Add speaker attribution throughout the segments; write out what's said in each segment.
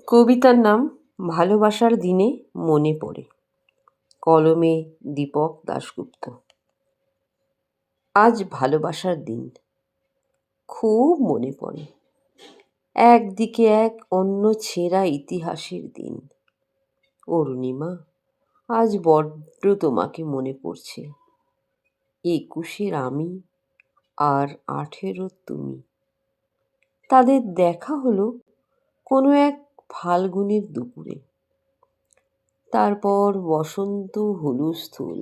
Speaker 1: কবিতার নাম ভালোবাসার দিনে মনে পড়ে। কলমে দীপক দাশগুপ্ত। আজ ভালোবাসার দিন, খুব মনে পড়ে। একদিকে এক, অন্য ছেঁড়া ইতিহাসের দিন। অরুণিমা, আজ বড্ড তোমাকে মনে পড়ছে। 21-এর আমি আর 18-র তুমি। তাদের দেখা হলো কোনো এক ফাল্গুনের দুপুরে। তারপর বসন্ত হুলস্থুল,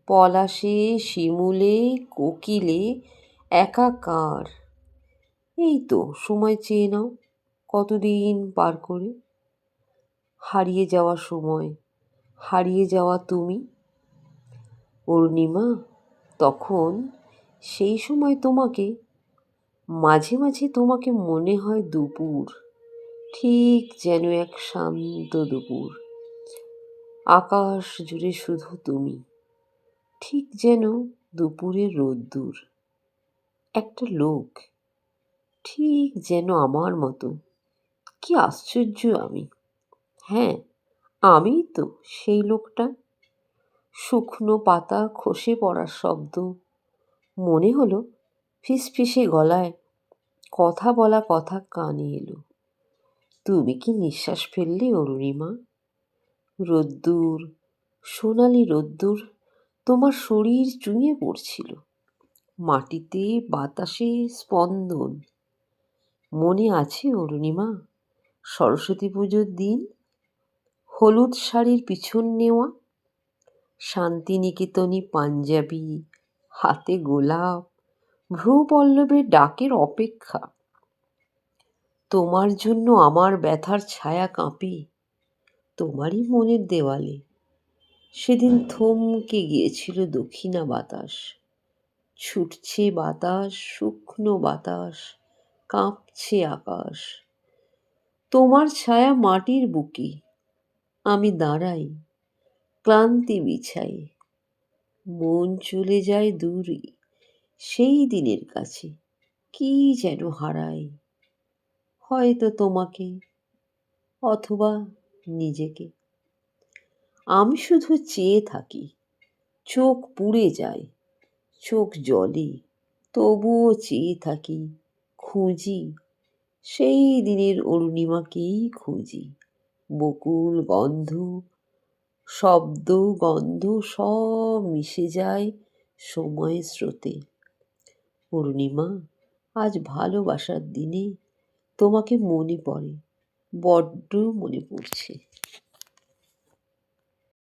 Speaker 1: পলাশে, শিমুলে, কোকিলে একাকার। এই তো সময় চেয়ে নাও, কতদিন পার করে। হারিয়ে যাওয়া সময়, হারিয়ে যাওয়া তুমি। অরুণিমা, তখন সেই সময় তোমাকে মাঝে মাঝে তোমাকে মনে হয় দুপুর, ঠিক যেন এক শান্ত দুপুর। আকাশ জুড়ে শুধু তুমি, ঠিক যেন দুপুরের রোদ্দুর। একটা লোক, ঠিক যেন আমার মতো। কি আশ্চর্য আমি! হ্যাঁ, আমিই তো সেই লোকটা। শুকনো পাতা খসে পড়ার শব্দ, মনে হলো ফিসফিসে গলায় কথা বলা কথা কানে এলো। তুমি কি নিঃশ্বাস ফেললে অরুণিমা? রোদ্দুর, সোনালি রোদ্দুর তোমার শরীর চুঁইয়ে পড়ছিল। মাটিতে বাতাসে স্পন্দন। মনে আছে অরুণিমা, সরস্বতী পুজোর দিন? হলুদ শাড়ির পিছন নেওয়া, শান্তিনিকেতনী পাঞ্জাবি, হাতে গোলাপ, ভ্রূপল্লবে ডাকের অপেক্ষা। তোমার জন্য আমার ব্যথার ছায়া কাঁপে তোমারই মনের দেওয়ালে। সেদিন থমকে গিয়েছিল দক্ষিণা বাতাস। ছুটছে বাতাস, শুকনো বাতাস, কাঁপছে আকাশ। তোমার ছায়া মাটির বুকে। আমি দাঁড়াই, ক্লান্তি বিছাই। মন চলে যায় দূরে, সেই দিনের কাছে। কি যেন হারাই, হয়তো তোমাকে, অথবা নিজেকে। আমি শুধু চেয়ে থাকি, চোখ পুড়ে যায়, চোখ জ্বলে, তবুও চেয়ে থাকি, খুঁজি। সেই দিনের অরুণিমাকেই খুঁজি। বকুল গন্ধ, শব্দ, গন্ধ সব মিশে যায় সময়ের স্রোতে। অরুণিমা, আজ ভালোবাসার দিনে তোমাকে মনে পড়ে, বড্ড মনে পড়ছে।